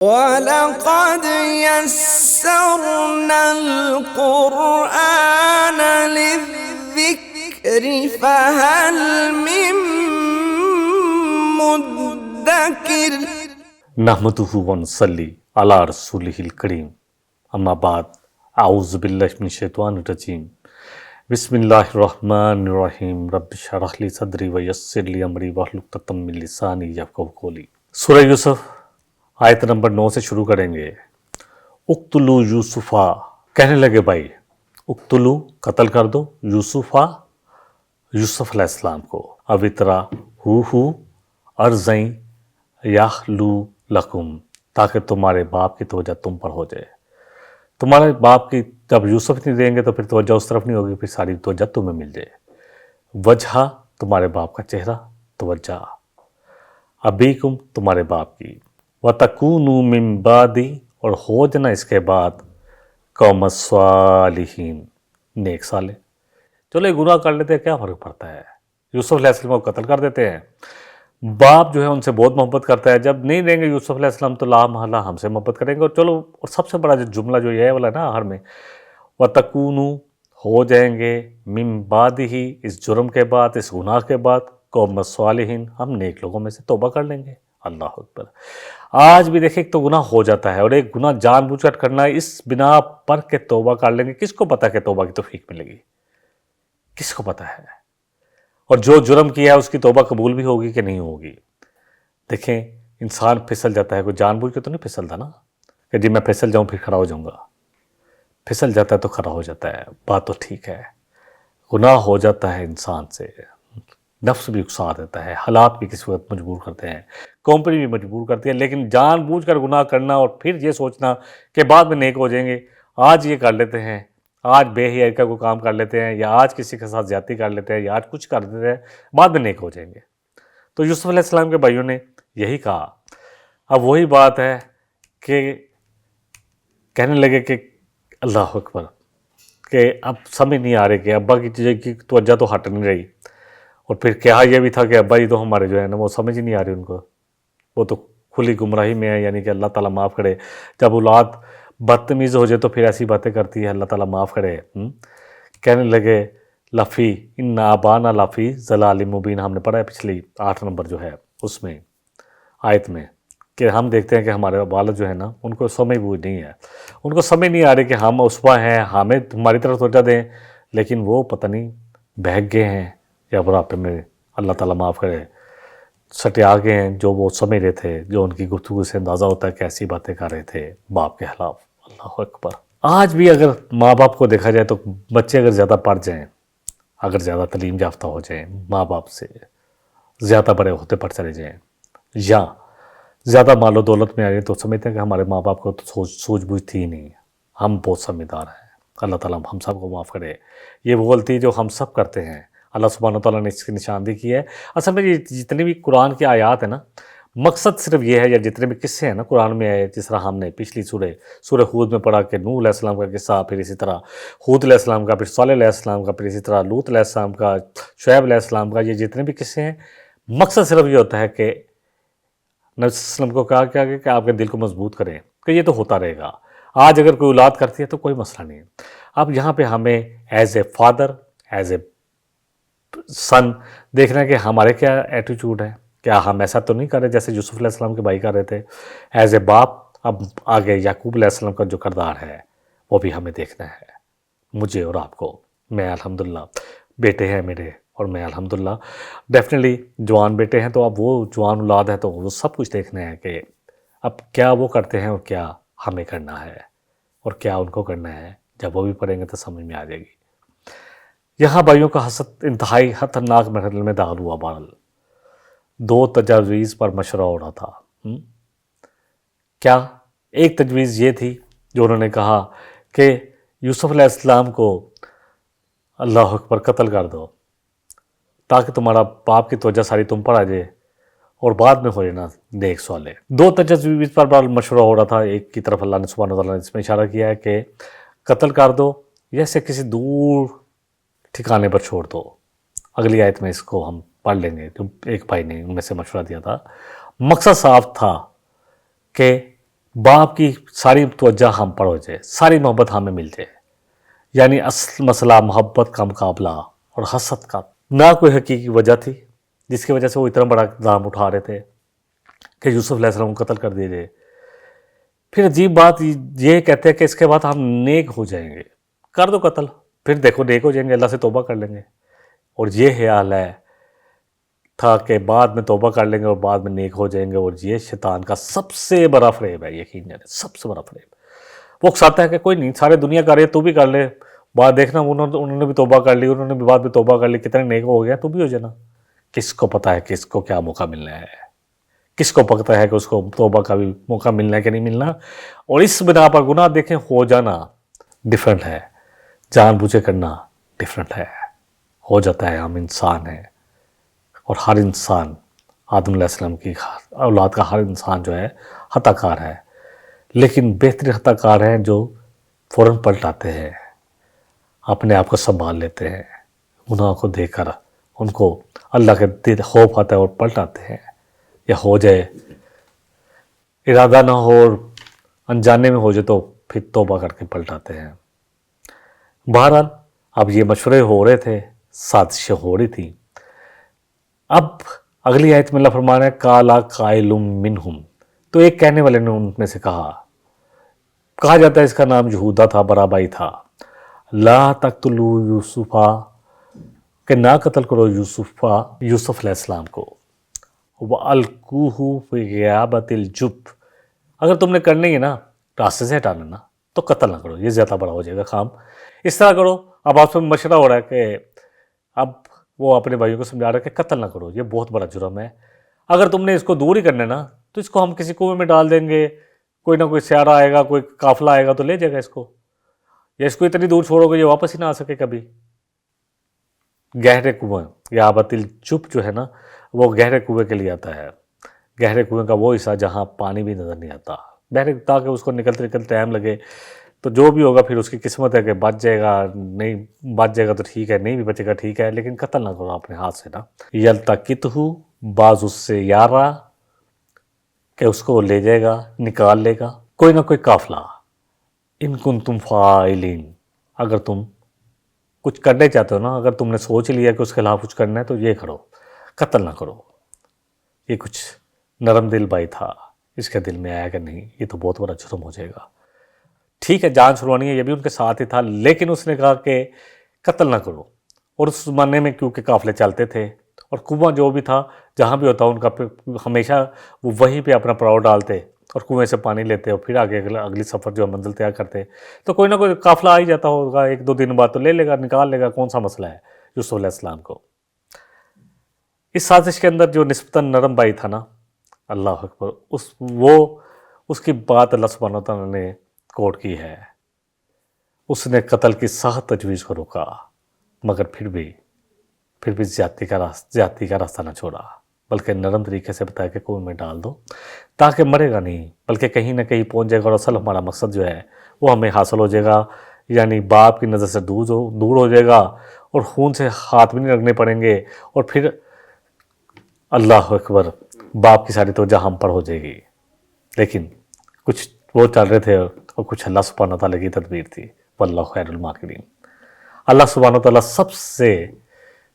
وَلَقَدْ يَسَّرْنَا الْقُرْآنَ لِلذِّكْرِ فَهَلْ مِن مُّدَّكِرٍ۔ نحمدہ ونصلی علی رسولہ الکریم، اما بعد، اعوذ باللہ من الشیطان الرجیم، بسم اللہ الرحمن الرحیم، رب اشرح لی صدری ویسر لی امری واحلل عقدۃ من لسانی یفقہوا قولی۔ سورہ یوسف آیت نمبر 9 سے شروع کریں گے۔ اقتلوا یوسفا، کہنے لگے بھائی اقتلوا، قتل کر دو، یوسفا، یوسف علیہ السلام کو، اوترا ہو ارزیں یخلو لکم، تاکہ تمہارے باپ کی توجہ تم پر ہو جائے۔ تمہارے باپ کی جب یوسف نہیں دیں گے تو پھر توجہ اس طرف نہیں ہوگی، پھر ساری توجہ تمہیں مل جائے۔ وجہ، تمہارے باپ کا چہرہ، توجہ، ابیکم، تمہارے باپ کی، وَتَكُونُوا مِن بَعْدِ، اور ہو جانا اس کے بعد، قوم الصالحین، نیک صالح۔ چلو یہ گناہ کر لیتے ہیں، کیا فرق پڑتا ہے؟ یوسف علیہ السلام کو قتل کر دیتے ہیں۔ باپ جو ہے ان سے بہت محبت کرتا ہے، جب نہیں دیں گے یوسف علیہ السلام تو لا محالہ ہم سے محبت کریں گے۔ اور چلو، اور سب سے بڑا جو جملہ جو یہ والا ہے نا آخر میں، وَتَكُونُوا، ہو جائیں گے، مِن بَعْدِهِ، اس جرم کے بعد، اس گناہ کے بعد، قوم الصالحین، ہم نیک لوگوں میں سے توبہ کر لیں گے۔ اللہ اکبر۔ آج بھی دیکھیں ایک تو گناہ ہو جاتا ہے، اور ایک گناہ جان بوجھ کر کرنا ہے، اس بنا پر کہ توبہ کر لیں گے۔ کس کو پتا کہ توبہ کی توفیق ملے گی؟ کس کو پتا ہے؟ اور جو جرم کیا ہے اس کی توبہ قبول بھی ہوگی کہ نہیں ہوگی؟ دیکھیں انسان پھسل جاتا ہے، کوئی جان بوجھ کے تو نہیں پھسلتا نا کہ جی میں پھسل جاؤں پھر کھڑا ہو جاؤں گا۔ پھسل جاتا ہے تو کھڑا ہو جاتا ہے، بات تو ٹھیک ہے۔ گناہ ہو جاتا ہے انسان سے، نفس بھی اکسا دیتا ہے، حالات بھی کسی وقت مجبور کرتے ہیں، کمپنی بھی مجبور کرتی ہے، لیکن جان بوجھ کر گناہ کرنا اور پھر یہ سوچنا کہ بعد میں نیک ہو جائیں گے، آج یہ کر لیتے ہیں، آج بے حیائی کا کوئی کام کر لیتے ہیں، یا آج کسی کے ساتھ زیادتی کر لیتے ہیں، یا آج کچھ کر دیتے ہیں، بعد میں نیک ہو جائیں گے۔ تو یوسف علیہ السلام کے بھائیوں نے یہی کہا۔ اب وہی بات ہے کہ کہنے لگے کہ اللہ اکبر، کہ اب سمجھ نہیں آ رہی کہ ابا کی چیزیں کی توجہ تو ہٹ نہیں رہی، اور پھر کیا یہ بھی تھا کہ ابا ہی تو ہمارے جو ہے نا وہ سمجھ ہی نہیں آ رہی ان کو، وہ تو کھلی گمراہی میں ہے، یعنی کہ اللہ تعالیٰ معاف کرے۔ جب اولاد بدتمیز ہو جائے تو پھر ایسی باتیں کرتی ہے، اللہ تعالیٰ معاف کرے۔ کہنے لگے لفی ان آبانا لفی ضلال مبین، ہم نے پڑھا ہے پچھلی 8 نمبر جو ہے اس میں آیت میں، کہ ہم دیکھتے ہیں کہ ہمارے والد جو ہے نا ان کو سمجھ بوجھ نہیں ہے، ان کو سمجھ نہیں آ رہی کہ ہم اسوا ہیں، ہمیں ہماری طرف توجہ دیں، لیکن وہ پتہ نہیں بہک گئے ہیں یا بڑھاپے میں، اللہ تعالیٰ معاف کرے، سٹیا گئے ہیں، جو وہ سمجھ رہے تھے، جو ان کی گفتگو سے اندازہ ہوتا ہے کیسی باتیں کر رہے تھے باپ کے خلاف۔ اللہ اکبر۔ آج بھی اگر ماں باپ کو دیکھا جائے تو بچے اگر زیادہ پڑھ جائیں، اگر زیادہ تعلیم یافتہ ہو جائیں، ماں باپ سے زیادہ بڑے ہوتے پر چلے جائیں، یا زیادہ مال و دولت میں آ جائیں، تو سمجھتے ہیں کہ ہمارے ماں باپ کو تو سوچ بوجھ تھی ہی نہیں، ہم بہت سمجھدار ہیں۔ اللہ تعالیٰ ہم سب کو معاف کرے۔ یہ وہ غلطی جو ہم سب کرتے ہیں، اللہ سبحانہ وتعالیٰ نے اس کی نشاندہی کی ہے۔ اصل میں یہ جتنی بھی قرآن کی آیات ہیں نا، مقصد صرف یہ ہے، یا جتنے بھی قصے ہیں نا قرآن میں آئے، جس طرح ہم نے پچھلی سورہ ہود میں پڑھا کہ نوح علیہ السلام کا قصہ، پھر اسی طرح ہود علیہ السلام کا، پھر صالح علیہ السلام کا، پھر اسی طرح لوط علیہ السلام کا، شعیب علیہ السلام کا، یہ جتنے بھی قصے ہیں، مقصد صرف یہ ہوتا ہے کہ نبی صلی اللہ علیہ وسلم کو کہا کیا کہ آپ کے دل کو مضبوط کریں کہ یہ تو ہوتا رہے گا۔ آج اگر کوئی اولاد کرتی ہے تو کوئی مسئلہ نہیں ہے۔ اب یہاں پہ ہمیں as a father, as a son دیکھنا ہے کہ ہمارے کیا ایٹیٹیوڈ ہے، کیا ہم ایسا تو نہیں کر رہے جیسے یوسف علیہ السلام کے بھائی کر رہے تھے۔ ایز اے باپ اب آگے یعقوب علیہ السلام کا جو کردار ہے وہ بھی ہمیں دیکھنا ہے، مجھے اور آپ کو۔ میں الحمدللہ بیٹے ہیں میرے، اور میں الحمدللہ ڈیفینیٹلی جوان بیٹے ہیں، تو اب وہ جوان اولاد ہے تو وہ سب کچھ دیکھنا ہے کہ اب کیا وہ کرتے ہیں اور کیا ہمیں کرنا ہے، اور کیا ان کو کرنا ہے۔ جب وہ بھی پڑھیں گے تو سمجھ میں آ جائے گی۔ یہاں بھائیوں کا حسد انتہائی خطرناک مرحلے میں داخل ہوا۔ بہرحال 2 تجاویز پر مشورہ ہو رہا تھا۔ کیا ایک تجویز یہ تھی جو انہوں نے کہا کہ یوسف علیہ السلام کو اللہ اکبر قتل کر دو تاکہ تمہارا باپ کی توجہ ساری تم پر آ جائے، اور بعد میں ہو جانا نیک صالح۔ 2 تجویز پر بہرحال مشورہ ہو رہا تھا۔ ایک کی طرف اللہ نے سبحانہ وتعالیٰ نے اس میں اشارہ کیا ہے کہ قتل کر دو یا اسے کسی دور ٹھکانے پر چھوڑ دو۔ اگلی آیت میں اس کو ہم پڑھ لیں گے، جو ایک بھائی نے ان میں سے مشورہ دیا تھا۔ مقصد صاف تھا کہ باپ کی ساری توجہ ہم پر ہو جائے، ساری محبت ہمیں مل جائے، یعنی اصل مسئلہ محبت کا مقابلہ اور حسد کا، نہ کوئی حقیقی وجہ تھی جس کی وجہ سے وہ اتنا بڑا اقدام اٹھا رہے تھے کہ یوسف علیہ السلام کو قتل کر دیے جائے۔ پھر عجیب بات یہ کہتے ہیں کہ اس کے بعد ہم نیک ہو جائیں گے، کر دو قتل، پھر دیکھو نیک ہو جائیں گے، اللہ سے توبہ کر لیں گے۔ اور یہ خیال ہے تھا کہ بعد میں توبہ کر لیں گے اور بعد میں نیک ہو جائیں گے، اور یہ شیطان کا سب سے بڑا فریب ہے، یقین جانے سب سے بڑا فریب۔ وہ اکساتا ہے کہ کوئی نہیں، سارے دنیا کر رہے تو بھی کر لے، بعد دیکھنا انہوں نے بھی توبہ کر لی، انہوں نے بھی بعد میں توبہ کر لی، کتنے نیک ہو گیا، تو بھی ہو جانا۔ کس کو پتہ ہے کس کو کیا موقع ملنا ہے، کس کو پتہ ہے کہ اس کو توبہ کا بھی موقع ملنا ہے کہ نہیں ملنا۔ اور اس بنا پر گناہ دیکھیں ہو جانا ڈیفرنٹ ہے، جان بوجھے کرنا ڈیفرنٹ ہے۔ ہو جاتا ہے، ہم انسان ہیں، اور ہر انسان، آدم علیہ السلام کی اولاد کا ہر انسان جو ہے خطا کار ہے، لیکن بہترین خطا کار ہیں جو فوراً پلٹ آتے ہیں، اپنے آپ کو سنبھال لیتے ہیں، گناہ کو دیکھ کر ان کو اللہ کے دل خوف آتا ہے اور پلٹ آتے ہیں، یا ہو جائے ارادہ نہ ہو اور انجانے میں ہو جائے تو پھر توبہ کر کے پلٹ آتے ہیں۔ بہرحال اب یہ مشورے ہو رہے تھے، سازشیں ہو رہی تھی۔ اب اگلی آیت میں اللہ فرمانا ہے قَالَ قَائِلٌ مِّنْهُمْ، تو ایک کہنے والے نے ان میں سے کہا جاتا ہے اس کا نام یہودا تھا، بڑا بھائی تھا، لا تقتلوا یوسف، کہ نہ قتل کرو یوسف علیہ السلام کو، وَأَلْقُوهُ فِي غِيَابَتِ الْجُبِّ، اگر تم نے کرنے ہی نا راستے سے ہٹانا نا تو قتل نہ کرو، یہ زیادہ بڑا ہو جائے گا کام، اس طرح کرو۔ اب آپ سے مشورہ ہو رہا ہے کہ اب وہ اپنے بھائیوں کو سمجھا رہا ہے کہ قتل نہ کرو، یہ بہت بڑا جرم ہے، اگر تم نے اس کو دور ہی کرنا ہے نا تو اس کو ہم کسی کنویں میں ڈال دیں گے، کوئی نہ کوئی سیارہ آئے گا، کوئی قافلہ آئے گا تو لے جائے گا اس کو، یا اس کو اتنی دور چھوڑو گے یہ واپس ہی نہ آ سکے کبھی۔ گہرے کنویں، غیابت الجب جو ہے نا وہ گہرے کنویں کے لیے آتا ہے، گہرے کنویں کا وہ حصہ جہاں پانی بھی نظر نہیں آتا، بہرے تاکہ اس کو نکلتے ٹائم لگے، تو جو بھی ہوگا پھر اس کی قسمت ہے کہ بچ جائے گا، نہیں بچ جائے گا تو ٹھیک ہے، نہیں بھی بچے گا ٹھیک ہے، لیکن قتل نہ کرو اپنے ہاتھ سے نا۔ یلتقطہ، بعض اس سے یارا، کہ اس کو لے جائے گا، نکال لے گا کوئی نہ کوئی قافلہ، ان کنتم فاعلین، اگر تم کچھ کرنے چاہتے ہو نا، اگر تم نے سوچ لیا کہ اس کے خلاف کچھ کرنا ہے تو یہ کرو، قتل نہ کرو۔ یہ کچھ نرم دل بھائی تھا، اس کے دل میں آیا کہ نہیں یہ تو بہت بڑا جرم ہو جائے گا، ٹھیک ہے جان چھڑوانی ہے، یہ بھی ان کے ساتھ ہی تھا، لیکن اس نے کہا کہ قتل نہ کرو۔ اور اس زمانے میں کیونکہ قافلے چلتے تھے اور کنواں جو بھی تھا جہاں بھی ہوتا ان کا ہمیشہ وہ وہیں پہ اپنا پڑاؤ ڈالتے اور کنویں سے پانی لیتے اور پھر آگے اگلی سفر جو منزل طے کرتے، تو کوئی نہ کوئی قافلہ آ ہی جاتا ہوگا، ایک دو دن بعد تو لے لے گا، نکال لے گا، کون سا مسئلہ ہے یوسف علیہ السلام کو۔ اس سازش کے اندر جو نسبتاً نرم بھائی تھا نا، اللہ اکبر، اس کی بات اللہ سبحانہ و تعالیٰ نے کوٹ کی ہے، اس نے قتل کی سخت تجویز کو روکا، مگر پھر بھی زیادتی کا راستہ نہ چھوڑا، بلکہ نرم طریقے سے بتایا کہ کنویں میں ڈال دو تاکہ مرے گا نہیں، بلکہ کہیں نہ کہیں پہنچ جائے گا، اور اصل ہمارا مقصد جو ہے وہ ہمیں حاصل ہو جائے گا، یعنی باپ کی نظر سے دور ہو جائے گا، اور خون سے ہاتھ بھی نہیں رگنے پڑیں گے، اور پھر اللہ اکبر باپ کی ساری توجہ ہم پر ہو جائے گی۔ لیکن کچھ وہ چل رہے تھے اور کچھ اللہ سبحانہ تعالیٰ کی تدبیر تھی، واللہ خیر الماکرین۔ اللہ سبحانہ تعالیٰ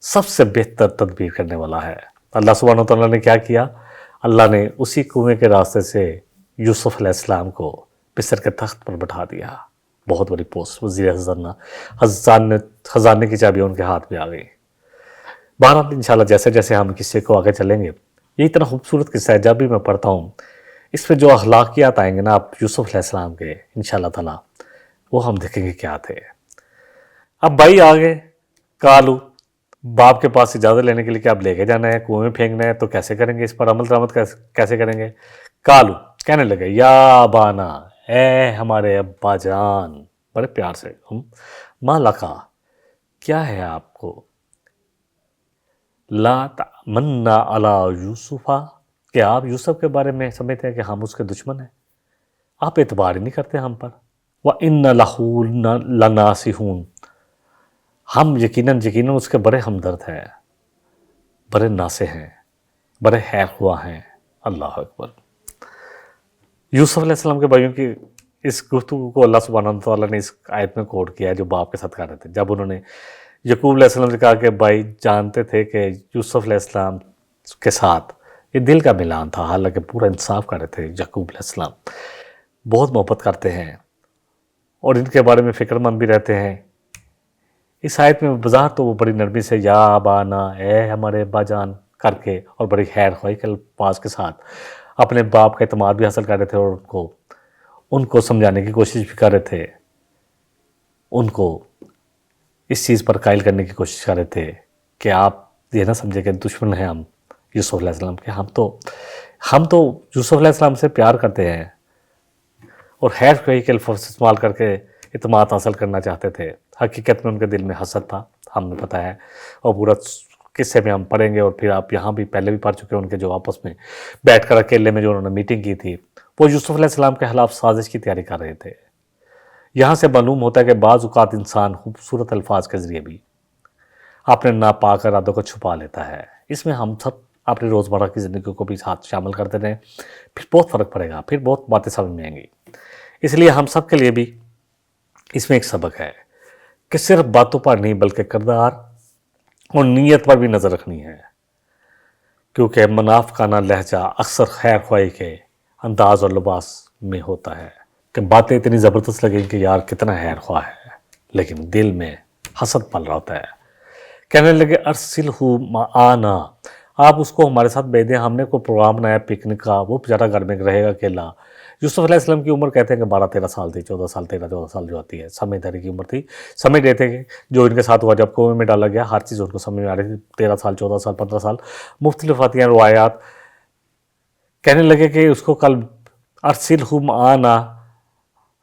سب سے بہتر تدبیر کرنے والا ہے۔ اللہ سبحانہ تعالیٰ نے کیا کیا؟ اللہ نے اسی کنویں کے راستے سے یوسف علیہ السلام کو مصر کے تخت پر بٹھا دیا، بہت بڑی پوسٹ، وزیر خزانے کی چابی ان کے ہاتھ میں آ گئی۔ بہرحال انشاءاللہ جیسے جیسے ہم قصے کو آگے چلیں گے، یہ اتنا خوبصورت قصہ ہے، جب بھی میں پڑھتا ہوں اس پہ جو اخلاقیات آئیں گے نا آپ یوسف علیہ السلام کے، انشاءاللہ تعالیٰ وہ ہم دیکھیں گے کیا تھے۔ اب بھائی آگے کالو باپ کے پاس اجازت لینے کے لیے کہ اب لے کے جانا ہے، کنویں میں پھینکنا ہے، تو کیسے کریں گے، اس پر عمل درآمد کیسے کریں گے؟ کالو کہنے لگے یا بانا، اے ہمارے ابا جان، بڑے پیار سے، ماں لکا، کیا ہے آپ کو، لا تأمنا علی یوسف، کہ آپ یوسف کے بارے میں سمجھتے ہیں کہ ہم اس کے دشمن ہیں، آپ اعتبار ہی نہیں کرتے ہم پر، وَإِنَّ لَهُ لَنَاصِحُونَ، ہم یقیناً اس کے بڑے ہمدرد ہیں، بڑے ناصح ہیں، بڑے خیر خواہ ہیں۔ اللہ اکبر۔ یوسف علیہ السلام کے بھائیوں کی اس گفتگو کو اللہ سبحانہ تعالیٰ نے اس آیت میں کوٹ کیا ہے جو باپ کے ساتھ کر رہے تھے، جب انہوں نے یعقوب علیہ السلام سے کہا کہ بھائی جانتے تھے کہ یوسف علیہ السلام کے ساتھ یہ دل کا ملان تھا، حالانکہ پورا انصاف کر رہے تھے، یعقوب علیہ السلام بہت محبت کرتے ہیں اور ان کے بارے میں فکر مند بھی رہتے ہیں۔ اس آیت میں بظاہر تو وہ بڑی نرمی سے یا ابانا، اے ہمارے ابا جان کر کے، اور بڑی خیر خواہی کے الفاظ کے ساتھ اپنے باپ کا اعتماد بھی حاصل کر رہے تھے، اور ان کو سمجھانے کی کوشش بھی کر رہے تھے، ان کو اس چیز پر قائل کرنے کی کوشش کر رہے تھے کہ آپ یہ نہ سمجھے کہ دشمن ہیں ہم یوسف علیہ السلام کے، ہم تو یوسف علیہ السلام سے پیار کرتے ہیں اور خیر خواہی کے الفاظ استعمال کر کے اعتماد حاصل کرنا چاہتے تھے۔ حقیقت میں ان کے دل میں حسد تھا، ہمیں پتہ ہے، اور پورا قصے میں ہم پڑھیں گے، اور پھر آپ یہاں بھی پہلے بھی پڑھ چکے ہیں ان کے جو آپس میں بیٹھ کر اکیلے میں جو انہوں نے میٹنگ کی تھی، وہ یوسف علیہ السلام کے خلاف سازش کی تیاری کر رہے تھے۔ یہاں سے معلوم ہوتا ہے کہ بعض اوقات انسان خوبصورت الفاظ کے ذریعے بھی اپنے ناپاک ارادوں کو چھپا لیتا ہے۔ اس میں ہم سب اپنی روزمرہ کی زندگی کو بھی ساتھ شامل کرتے رہیں، پھر بہت فرق پڑے گا، پھر بہت باتیں سمجھ میں آئیں گی۔ اس لیے ہم سب کے لیے بھی اس میں ایک سبق ہے کہ صرف باتوں پر نہیں بلکہ کردار اور نیت پر بھی نظر رکھنی ہے، کیونکہ منافقانہ لہجہ اکثر خیر خواہی کے انداز اور لباس میں ہوتا ہے کہ باتیں اتنی زبردست لگیں کہ یار کتنا خیر خواہ ہے، لیکن دل میں حسد پل رہا ہوتا ہے۔ کہنے لگے ارسلہ معانا، آپ اس کو ہمارے ساتھ بھیج دیں، ہم نے کوئی پروگرام بنایا پکنک کا، وہ بیچارہ گھر میں رہے گا اکیلا۔ یوسف علیہ السلام کی عمر کہتے ہیں کہ 12-13 سال تھی، 14 سال 13-14 سال جو آتی ہے، سمجھ داری کی عمر تھی۔ سمجھ رہے تھے کہ جو ان کے ساتھ ہوا جب کنویں میں ڈالا گیا، ہر چیز ان کو سمجھ میں آ رہی تھی، 13 سال 14 سال 15 سال مختلف آتی ہیں روایات۔ کہنے لگے کہ اس کو کل ارسلہ معانا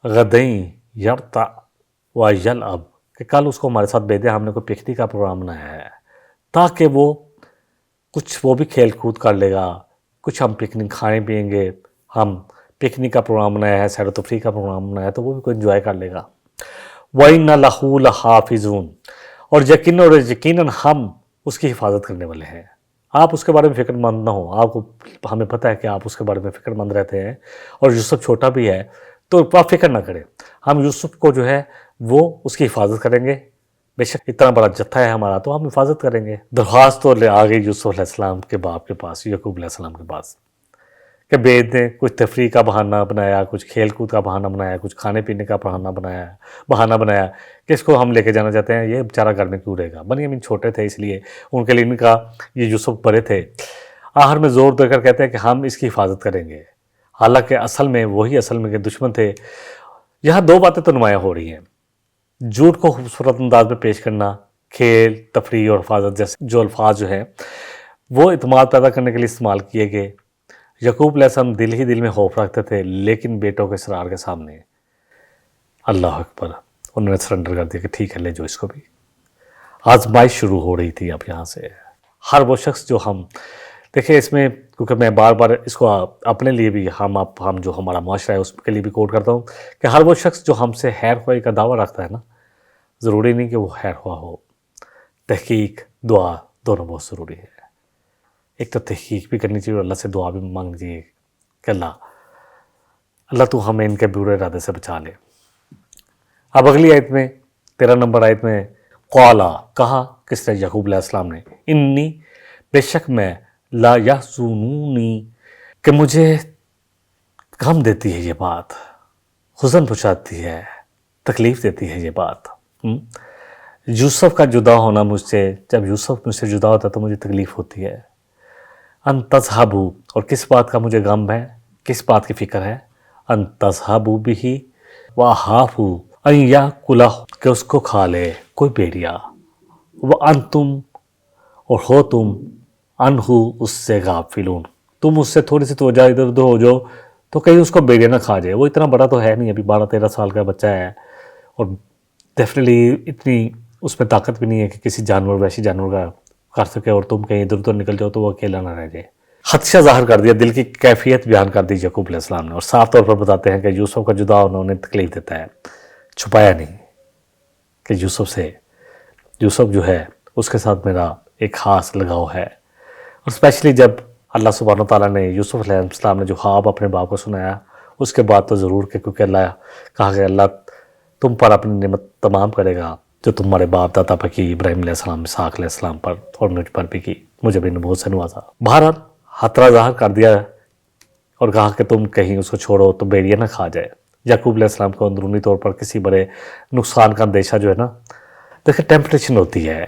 غدین یرتع ویلعب، کہ کل اس کو ہمارے ساتھ بھیج دیں، ہم نے کوئی پکنک کا پروگرام بنایا ہے، تاکہ وہ بھی کھیل کود کر لے گا، کچھ ہم پکنک کھانے پیئیں گے، ہم پکنک کا پروگرام بنایا ہے، سیر و تفریح کا پروگرام بنایا ہے، تو وہ بھی کوئی انجوائے کر لے گا۔ وَإِنَّ لَهُ لَحَافِظُونَ، اور یقیناً ہم اس کی حفاظت کرنے والے ہیں۔ آپ اس کے بارے میں فکر مند نہ ہوں، ہمیں پتہ ہے کہ آپ اس کے بارے میں فکر مند رہتے ہیں، اور یوسف چھوٹا بھی ہے تو آپ فکر نہ کریں، ہم یوسف کو جو ہے وہ اس کی حفاظت کریں گے، بے شک اتنا بڑا جتھا ہے ہمارا تو ہم حفاظت کریں گے۔ درخواست تو لے آ گئی یوسف علیہ السلام کے باپ کے پاس، یعقوب علیہ السلام کے پاس، کہ بھیج دیں۔ کچھ تفریح کا بہانہ بنایا، کچھ کھیل کود کا بہانہ بنایا، کچھ کھانے پینے کا بہانہ بنایا کہ اس کو ہم لے کے جانا چاہتے ہیں، یہ بیچارہ گھر میں کیوں رہے گا۔ بنیامین چھوٹے تھے اس لیے ان کے لیے ان کا، یہ یوسف بڑے تھے، آخر میں زور دے کر کہتے ہیں کہ ہم اس کی حفاظت کریں گے، حالانکہ اصل میں کے دشمن تھے۔ یہاں دو باتیں تو نمایاں ہو رہی ہیں، جھوٹ کو خوبصورت انداز میں پیش کرنا، کھیل تفریح اور حفاظت جیسے جو الفاظ جو ہیں وہ اعتماد پیدا کرنے کے لیے استعمال کیے گئے۔ یعقوب علیہ السلام دل ہی دل میں خوف رکھتے تھے، لیکن بیٹوں کے اصرار کے سامنے اللہ اکبر انہوں نے سرنڈر کر دیا کہ ٹھیک ہے لے جو اس کو بھی۔ آزمائش شروع ہو رہی تھی اب یہاں سے۔ ہر وہ شخص جو ہم دیکھیں اس میں، کیونکہ میں بار بار اس کو اپنے لیے بھی ہم جو ہمارا معاشرہ ہے اس کے لیے بھی کوٹ کرتا ہوں کہ ہر وہ شخص جو ہم سے خیر خواہی کا دعویٰ رکھتا ہے نا، ضروری نہیں کہ وہ خیر خواہ ہو، تحقیق دعا دونوں بہت ضروری ہے۔ ایک تو تحقیق بھی کرنی چاہیے اور اللہ سے دعا بھی مانگنی چاہیے کہ اللہ تو ہمیں ان کے برے ارادے سے بچا لے۔ اب اگلی آیت میں 13 نمبر آیت میں قالا، کہا کس طرح یعقوب علیہ السلام نے، انی، بے شک میں، لا یحزنونی، کہ مجھے غم دیتی ہے یہ بات، حزن پہنچاتی ہے، تکلیف دیتی ہے یہ بات۔ یوسف کا جدا ہونا مجھ سے، جب یوسف مجھ سے جدا ہوتا ہے تو مجھے تکلیف ہوتی ہے۔ ان تذہبوا، اور کس بات کا مجھے غم ہے، کس بات کی فکر ہے، ان تذہبوا بہ واخاف ان یاکلہ، کہ اس کو کھا لے کوئی بھیڑیا، وانتم، اور ہو تم، انہو، اس سے غافلون، تم اس سے تھوڑی سی توجہ ادھر ادھر ہو جاؤ تو کہیں اس کو بھیڑیا نہ کھا جائے۔ وہ اتنا بڑا تو ہے نہیں، ابھی 12-13 سال کا بچہ ہے، اور ڈیفینیٹلی اتنی اس میں طاقت بھی نہیں ہے کہ کسی جانور، وحشی جانور کا کر سکے، اور تم کہیں ادھر ادھر نکل جاؤ تو وہ اکیلا نہ رہ جائے۔ خدشہ ظاہر کر دیا، دل کی کیفیت بیان کر دی یعقوب علیہ السلام نے، اور صاف طور پر بتاتے ہیں کہ یوسف کا جدا ہونا انہیں تکلیف دیتا ہے، چھپایا نہیں کہ یوسف جو ہے اس کے ساتھ میرا ایک خاص لگاؤ ہے۔ اور اسپیشلی جب اللہ سبحانہ تعالیٰ نے یوسف علیہ السلام نے جو خواب اپنے باپ کو سنایا، اس کے بعد تو ضرور کہ کیونکہ اللہ کہا کہ اللہ تم پر اپنی نعمت تمام کرے گا جو تمہارے باپ دادا پر کی، ابراہیم علیہ السلام، اسحاق علیہ السلام پر اور مجھ پر بھی کی، مجھے بھی نبوت سے نوازا۔ بہرحال خطرہ ظاہر کر دیا اور کہا کہ تم کہیں اس کو چھوڑو تو بھیڑیا نہ کھا جائے۔ یعقوب علیہ السلام کو اندرونی طور پر کسی بڑے نقصان کا اندیشہ جو ہے نا، دیکھیں ٹیمپٹیشن ہوتی ہے،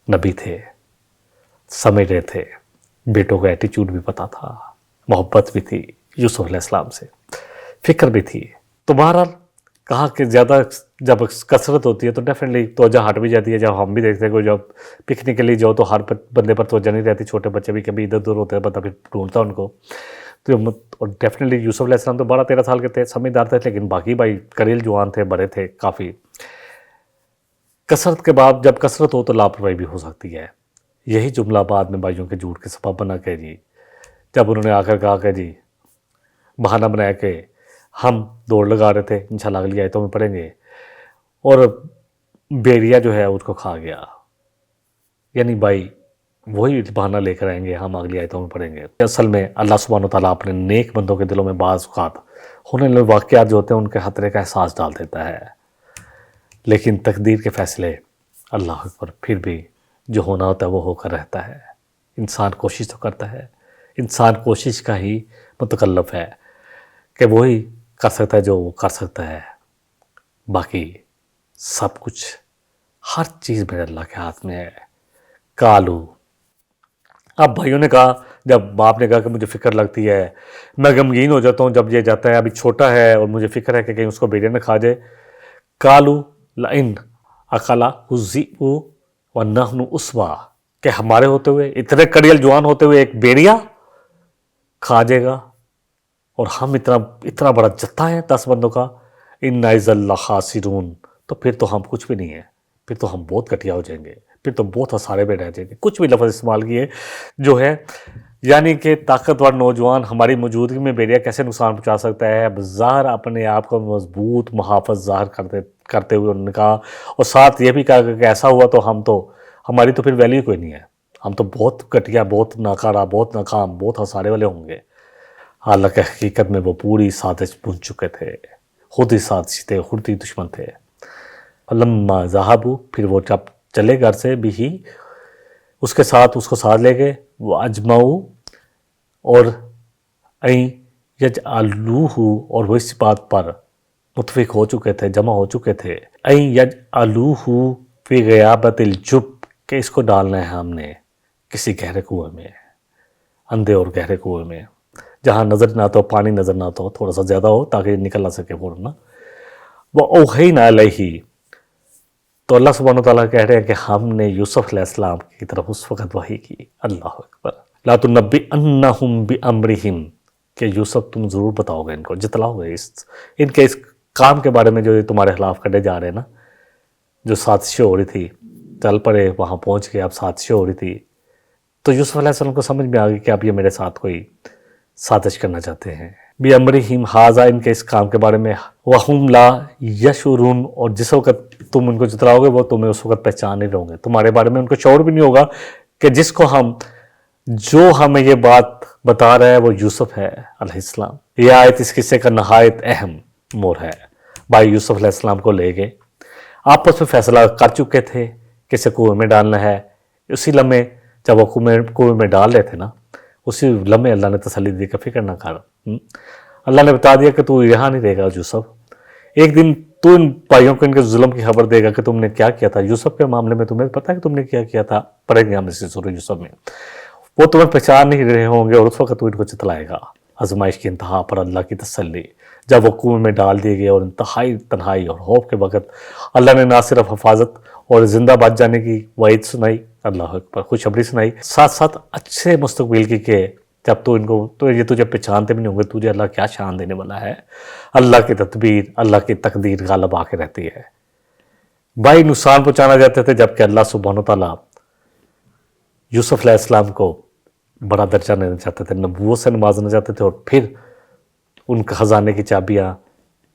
نبی تھے، سمجھ رہے تھے، بیٹوں کا ایٹیچیوڈ بھی پتہ تھا، محبت بھی تھی یوسف علیہ السلام سے، فکر بھی تھی۔ تو بہرحال کہا کہ زیادہ جب کثرت ہوتی ہے تو ڈیفینیٹلی توجہ ہٹ بھی جاتی ہے۔ جب ہم بھی دیکھتے ہیں کہ جب پکنک کے لیے جاؤ تو ہر بندے پر توجہ نہیں رہتی، چھوٹے بچے بھی کبھی ادھر ادھر ہوتے ہیں، بندہ پھر ڈھونڈتا ان کو۔ تو اور ڈیفینیٹلی یوسف علیہ السلام تو 12-13 سال کے تھے، سمجھدار تھے، لیکن باقی بھائی کریل جوان تھے، بڑے تھے کافی۔ کثرت کے بعد جب کثرت ہو تو لاپرواہی بھی ہو سکتی ہے۔ یہی جملہ بعد میں بھائیوں کے جھوٹ کے سبب بنا کہ جی جب انہوں نے آ کر کہا کہ جی بہانہ بنایا کہ ہم دوڑ لگا رہے تھے، انشاءاللہ اگلی آیتوں میں پڑھیں گے، اور بیڑیا جو ہے اس کو کھا گیا، یعنی بھائی وہی بہانہ لے کر آئیں گے، ہم اگلی آیتوں میں پڑھیں گے۔ اصل میں اللہ سبحانہ وتعالیٰ اپنے نیک بندوں کے دلوں میں بعض اوقات ہونے والے واقعات جو ہوتے ہیں ان کے خطرے کا احساس ڈال دیتا ہے، لیکن تقدیر کے فیصلے اللہ اکبر پھر بھی جو ہونا ہوتا ہے وہ ہو کر رہتا ہے۔ انسان کوشش تو کرتا ہے، انسان کوشش کا ہی متکلف ہے کہ وہی کر سکتا ہے جو وہ کر سکتا ہے، باقی سب کچھ ہر چیز میرے اللہ کے ہاتھ میں ہے۔ کالو، اب بھائیوں نے کہا، جب باپ نے کہا کہ مجھے فکر لگتی ہے، میں غمگین ہو جاتا ہوں جب یہ جاتا ہے، ابھی چھوٹا ہے اور مجھے فکر ہے کہ کہیں اس کو بیڑیا نہ کھا جائے۔ کالو لئن اکلا الذئب ونحن عصبہ، کہ ہمارے ہوتے ہوئے، اتنے کڑیل جوان ہوتے ہوئے ایک بیڑیا کھا جائے گا اور ہم اتنا بڑا جتھا ہے 10 بندوں کا، انا اذا لخاسرون، تو پھر تو ہم کچھ بھی نہیں ہے، پھر تو ہم بہت گھٹیا ہو جائیں گے، پھر تو بہت خسارے میں رہ جائیں گے۔ کچھ بھی لفظ استعمال کیے جو ہے، یعنی کہ طاقتور نوجوان ہماری موجودگی میں بیڑیا کیسے نقصان پہنچا سکتا ہے۔ ظاہر اپنے آپ کو مضبوط محافظ ظاہر کرتے ہوئے انہوں نے کہا، اور ساتھ یہ بھی کہا کہ ایسا ہوا تو ہماری تو پھر ویلیو کوئی نہیں ہے، ہم تو بہت گھٹیا، بہت ناکارہ، بہت ناکام، بہت خسارے والے ہوں گے۔ حالانکہ حقیقت میں وہ پوری سازش بن چکے تھے، خود ہی سازش تھے، خود ہی دشمن تھے۔ فلما ذہبوا، پھر وہ جب چلے گھر سے بھی اس کے ساتھ اس کو ساتھ لے گئے، وہ اجمعوا، اور این یجعلوہ، اور وہ اس بات پر متفق ہو چکے تھے، جمع ہو چکے تھے، این یجعلوہ فی غیابت الجب، کہ اس کو ڈالنا ہے ہم نے کسی گہرے کنویں میں، اندھے اور گہرے کنویں میں، جہاں نظر نہ آتا ہو، پانی نظر نہ آتا ہو، تھوڑا سا زیادہ ہو تاکہ نکل نہ سکے فوراً۔ وہ اوحینا علیہ، تو اللہ سبحانہ وتعالیٰ کہہ رہے ہیں کہ ہم نے یوسف علیہ السلام کی طرف اس وقت وحی کی۔ اللہ اکبر۔ لا تنبئنہم بامرہم، کہ یوسف تم ضرور بتاؤ گے ان کو، جتلاؤ گے ان کے اس کام کے بارے میں جو تمہارے خلاف کرنے جا رہے ہیں نا، جو سازشیں ہو رہی تھی، چل پڑے وہاں پہنچ گئے، اب سازشیں ہو رہی تھی، تو یوسف علیہ السلام کو سمجھ میں آ گئی کہ اب یہ میرے ساتھ کوئی سازش کرنا چاہتے ہیں۔ بِأَمْرِهِمْ هَذَا، ان کے اس کام کے بارے میں، وَهُمْ لَا يَشْعُرُونَ، اور جس وقت تم ان کو جتلاؤ گے وہ تمہیں اس وقت پہچان نہیں رہو گے، تمہارے بارے میں ان کو شعور بھی نہیں ہوگا کہ جس کو جو ہمیں یہ بات بتا رہا ہے وہ یوسف ہے علیہ السلام۔ یہ آیت اس قصے کا نہایت اہم موڑ ہے۔ بھائی یوسف علیہ السلام کو لے گئے، آپس میں فیصلہ کر چکے تھے کہ اسے کنویں میں ڈالنا ہے۔ اسی لمحے جب وہ کنویں میں ڈال رہے تھے نا، اسی لمحے اللہ نے تسلی دی کہ فکر نہ کر، اللہ نے بتا دیا کہ تو یہاں نہیں رہے گا یوسف، ایک دن تو ان بھائیوں کو ان کے ظلم کی خبر دے گا کہ تم نے کیا کیا تھا یوسف کے معاملے میں، تمہیں پتہ ہے کہ تم نے کیا کیا تھا، پڑھیں گے ہم اسی سورہ یوسف میں، وہ تمہیں پہچان نہیں رہے ہوں گے اور اس وقت تو ان کو چتلائے گا۔ آزمائش کی انتہا پر اللہ کی تسلی، جب وہ کنویں میں ڈال دیے گئے اور انتہائی تنہائی اور خوف کے وقت اللہ نے نہ صرف حفاظت اور زندہ بچ جانے کی وعید سنائی، اللہ اکبر، خوشخبری سنائی، ساتھ ساتھ اچھے مستقبل کی کہ جب تو یہ تجھے پہچانتے بھی نہیں ہوں گے، تجھے اللہ کیا شان دینے والا ہے۔ اللہ کی تدبیر، اللہ کی تقدیر غالب آ کے رہتی ہے۔ بھائی نقصان پہنچانا چاہتے تھے، جبکہ اللہ سبحانہ وتعالیٰ یوسف علیہ السلام کو بڑا درجہ دینا چاہتے تھے، نبوت سے نوازنا چاہتے تھے، اور پھر ان کے خزانے کی چابیاں،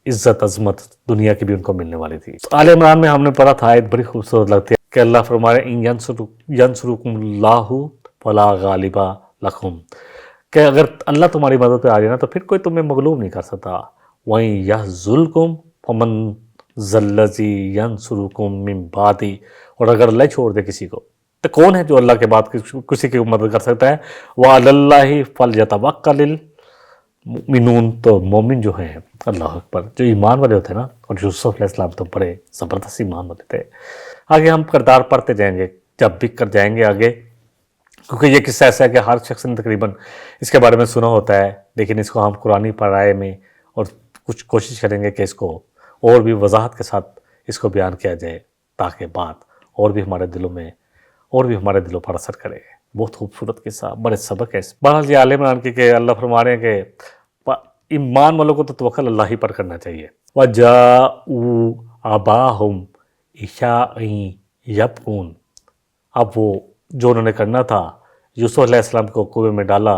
عزت عظمت دنیا کی بھی ان کو ملنے والی تھی۔ آل عمران میں ہم نے پڑھا تھا، آیت بڑی خوبصورت لگتی ہے کہ اللہ فرمائے ان ینصرکم اللہ فلا غالب لکم، کہ اگر اللہ تمہاری مدد پہ آ جائے نا تو پھر کوئی تمہیں مغلوب نہیں کر سکتا. وَإِن يَخْذُلْكُمْ فَمَنْ ذَا الَّذِي يَنْصُرُكُم مِّن بَعْدِهِ. اور اگر اللہ چھوڑ دے کسی کو تو کون ہے جو اللہ کے بعد کسی کی مدد کر سکتا ہے؟ وَعَلَى اللَّهِ فَلْيَتَوَكَّلِ الْمُؤْمِنُونَ. تو مومن جو ہیں، اللہ اکبر، جو ایمان والے ہوتے ہیں نا، اور یوسف علیہ السلام تو بڑے زبردست ایمان والے تھے. آگے ہم کردار پڑھتے جائیں گے جب بھی کر جائیں گے آگے، کیونکہ یہ قصہ ایسا ہے کہ ہر شخص نے تقریباً اس کے بارے میں سنا ہوتا ہے، لیکن اس کو ہم قرآنی پڑھائے میں اور کچھ کوشش کریں گے کہ اس کو اور بھی وضاحت کے ساتھ اس کو بیان کیا جائے، تاکہ بات اور بھی ہمارے دلوں پر اثر کرے. بہت خوبصورت قصہ، بڑے سبق ہے. بہرحال یہ عال عمران کی کہ اللہ فرما رہے ہیں کہ ایمان والوں کو تو توکل اللہ ہی پر کرنا چاہیے. وَجَاءُوا آبَاءَهُمْ عِشَاءً يَبْكُونَ. اب وہ جو انہوں نے کرنا تھا، یوسف علیہ السلام کو کنویں میں ڈالا.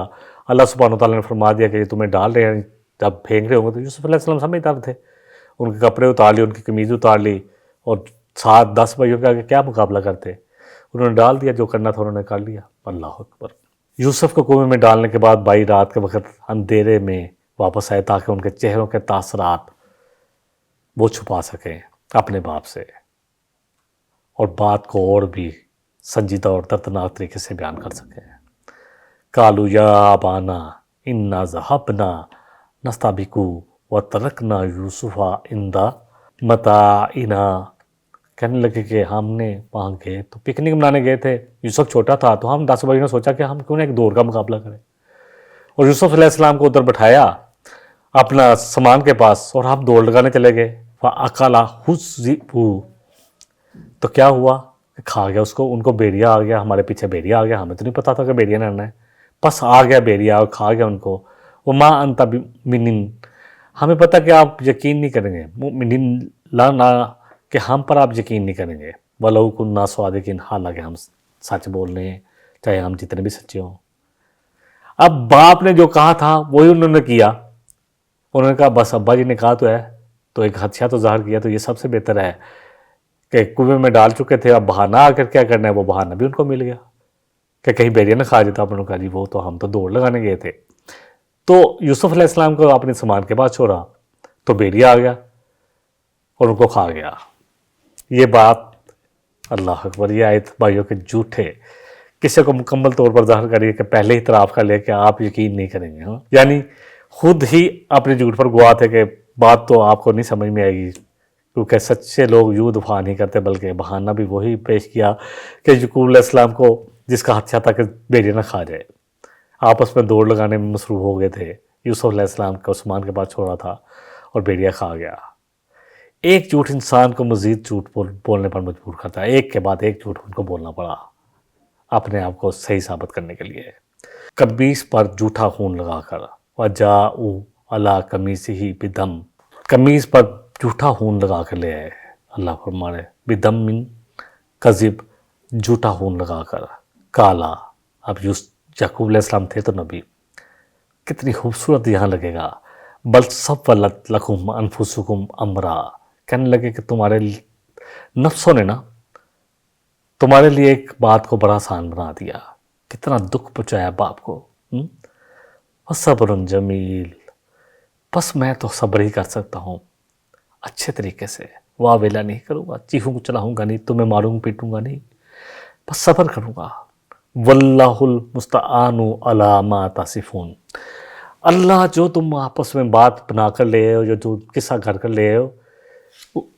اللہ سبحانہ وتعالیٰ نے فرما دیا کہ یہ تمہیں ڈال رہے ہیں، جب پھینک رہے ہوں گے. تو یوسف علیہ السلام سمجھدار تھے، ان کے کپڑے اتار لیے، ان کی قمیض اتار لی، اور 7-10 بھائیوں کے آگے کیا مقابلہ کرتے. انہوں نے ڈال دیا، جو کرنا تھا انہوں نے کر لیا. اللہ اکبر. یوسف کو کنویں میں ڈالنے کے بعد بھائی رات کے وقت اندھیرے میں واپس آئے تاکہ ان کے چہروں کے تاثرات وہ چھپا سکیں اپنے باپ سے، اور بات کو اور بھی سنجیدہ اور دردناک طریقے سے بیان کر سکیں. قالوا یا ابانا انا ذهبنا نستبق وترکنا یوسف عند متاعنا. کہنے لگے کہ ہم نے وہاں گئے تو پکنک منانے گئے تھے، یوسف چھوٹا تھا، تو ہم 10 بھائیوں نے سوچا کہ ہم کیوں نہ ایک دوڑ کا مقابلہ کریں، اور یوسف علیہ السلام کو ادھر بٹھایا اپنا سامان کے پاس، اور ہم دوڑ لگانے چلے گئے. فَأَكَلَهُ الذِّئْبُ. تو کیا ہوا کہ کھا گیا اس کو، ان کو بیڑیا آ گیا، ہمارے پیچھے بیڑیا آ گیا. ہمیں تو نہیں پتا تھا کہ بیڑیا نے آنا ہے، بس آ گیا بیڑیا اور کھا گیا ان کو. وَمَا أَنْتَ بِمُؤْمِنٍ. ہمیں پتا کہ آپ یقین نہیں کریں گے، مؤمنین لا کہ ہم پر آپ یقین نہیں کریں گے. وَلَوْ كُنَّا صَادِقِينَ. حالانکہ ہم سچ بول رہے ہیں، چاہے ہم جتنے بھی سچے ہوں. اب باپ نے جو کہا تھا وہی انہوں نے کیا. انہوں نے کہا بس ابا جی نے کہا تو ہے، تو ایک خدشہ تو ظاہر کیا. تو یہ سب سے بہتر ہے کہ کنویں میں ڈال چکے تھے، اب بہانہ آ کر کیا کرنا ہے. وہ بہانہ بھی ان کو مل گیا کہ کہیں بیڑیا نہ کھا جاتا. انہوں نے کہا جی وہ تو ہم تو دوڑ لگانے گئے تھے. تو یوسف علیہ السلام کو اپنے سامان کے پاس چھوڑا تو بیڑیا آ گیا اور ان کو کھا گیا. یہ بات اللہ اکبر، یہ آیت بھائیوں کے جھوٹے قصے کو مکمل طور پر ظاہر کریے کہ پہلے ہی اعتراف کر لے کہ آپ یقین نہیں کریں گے. یعنی خود ہی اپنے جھوٹ پر گواہ تھے کہ بات تو آپ کو نہیں سمجھ میں آئے گی، کیونکہ سچے لوگ یوں دفاع نہیں کرتے، بلکہ بہانہ بھی وہی پیش کیا کہ یعقوب علیہ السلام کو جس کا خدشہ تھا کہ بیڑیا نہ کھا جائے. آپس میں دوڑ لگانے میں مصروف ہو گئے تھے. یوسف علیہ السلام کو عثمان کے پاس چھوڑا تھا اور بیڑیا کھا گیا. ایک جھوٹ انسان کو مزید جھوٹ بولنے پر مجبور کرتا ہے. ایک کے بعد ایک جھوٹ ان کو بولنا پڑا اپنے آپ کو صحیح ثابت کرنے کے لیے. قمیص پر جھوٹا خون لگا کر. وَجَاءُوا عَلَىٰ قَمِيصِهِ بِدَمٍ. قمیص پر جھوٹا خون لگا کر لے آئے. اللہ فرمانے بدم من کذب، جھوٹا خون لگا کر. کالا. اب یعقوب علیہ السلام تھے تو نبی، کتنی خوبصورت یہاں لگے گا. بل سولت لکم انفسکم امرا. کہنے لگے کہ تمہارے نفسوں نے نا تمہارے لیے ایک بات کو بڑا آسان بنا دیا. کتنا دکھ پہنچایا باپ کو. صبر جمیل. بس میں تو صبر ہی کر سکتا ہوں اچھے طریقے سے. واہ ویلا نہیں کروں گا، چیخوں چلاؤں گا نہیں، تمہیں ماروں پیٹوں گا نہیں، بس صبر کروں گا. واللہ المستعان علی ما تصفون. اللہ جو تم آپس میں بات بنا کر لے آئے ہو، جو قصہ گھڑ کر لے آئے ہو،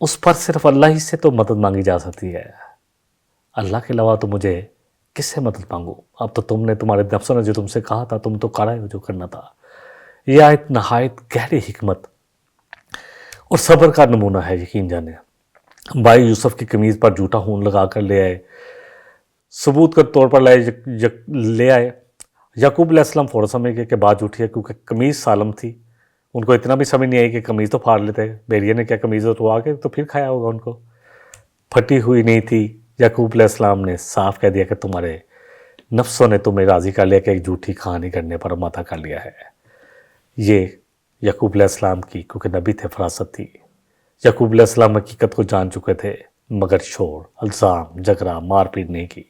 اس پر صرف اللہ ہی سے تو مدد مانگی جا سکتی ہے. اللہ کے علاوہ تو مجھے کس سے مدد مانگوں؟ اب تو تم نے، تمہارے نفسوں نے جو تم سے کہا تھا تم تو کر رہے ہو جو کرنا تھا. یہ آیت نہایت گہری حکمت اور صبر کا نمونہ ہے. یقین جانے بھائی یوسف کی قمیض پر جھوٹا خون لگا کر لے آئے، ثبوت کے طور پر لے آئے. یعقوب علیہ السلام فوراً سمجھ گئے کہ بات جھوٹی ہے، کیونکہ قمیض سالم تھی. ان کو اتنا بھی سمجھ نہیں آئی کہ قمیض تو پھاڑ لیتے. بیڑیا نے کیا قمیض اٹھوا کے تو پھر کھایا ہوگا ان کو. پھٹی ہوئی نہیں تھی. یعقوب علیہ السلام نے صاف کہہ دیا کہ تمہارے نفسوں نے تمہیں راضی کر لیا کہ ایک جھوٹی کہانی کرنے پر ماتا کر لیا ہے. یہ یعقوب علیہ السلام کی، کیونکہ نبی تھے، فراست تھی. یعقوب علیہ السلام حقیقت کو جان چکے تھے، مگر شور، الزام، جھگڑا، مار پیٹ نہیں کی،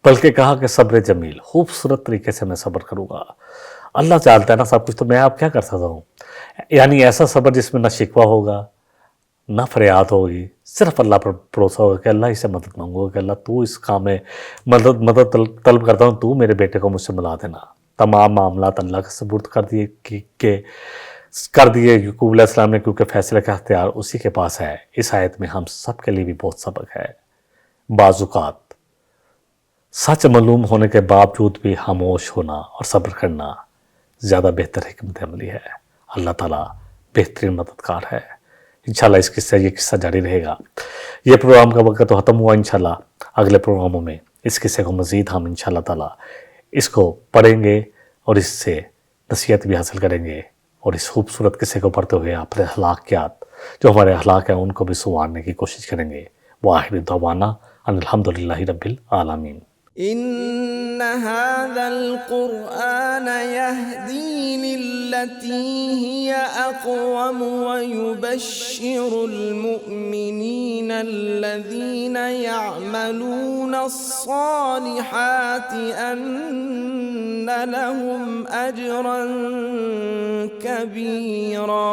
بلکہ کہا کہ صبر جمیل، خوبصورت طریقے سے میں صبر کروں گا. اللہ جانتا ہے نا سب کچھ، تو میں اب کیا کر سکتا ہوں؟ یعنی ایسا صبر جس میں نہ شکوہ ہوگا نہ فریاد ہوگی، صرف اللہ پر بھروسہ ہوگا کہ اللہ ہی سے مدد مانگو گا کہ اللہ تو اس کام میں مدد طلب کرتا ہوں، تو میرے بیٹے کو مجھ سے ملا دینا۔ تمام معاملات اللہ کے سپرد کر دیے یعقوب علیہ السلام نے، کیونکہ فیصلے کا اختیار اسی کے پاس ہے۔ اس آیت میں ہم سب کے لیے بھی بہت سبق ہے۔ بعض اوقات سچ معلوم ہونے کے باوجود بھی خاموش ہونا اور صبر کرنا زیادہ بہتر حکمت عملی ہے۔ اللہ تعالیٰ بہترین مددگار ہے۔ انشاءاللہ اس یہ قصہ جاری رہے گا۔ یہ پروگرام کا وقت تو ختم ہوا، انشاءاللہ اگلے پروگراموں میں اس قصے کو مزید ہم انشاءاللہ تعالیٰ اس کو پڑھیں گے اور اس سے نصیحت بھی حاصل کریں گے، اور اس خوبصورت قصے کو پڑھتے ہوئے اپنے اخلاقیات جو ہمارے اخلاق ہیں ان کو بھی سنوارنے کی کوشش کریں گے۔ وآخر دعوانا ان الحمدللہ رب العالمین۔ إن هذا القرآن يهدي للتي هي أقوم ويبشر المؤمنين الذين يعملون الصالحات أن لهم أجرا كبيرا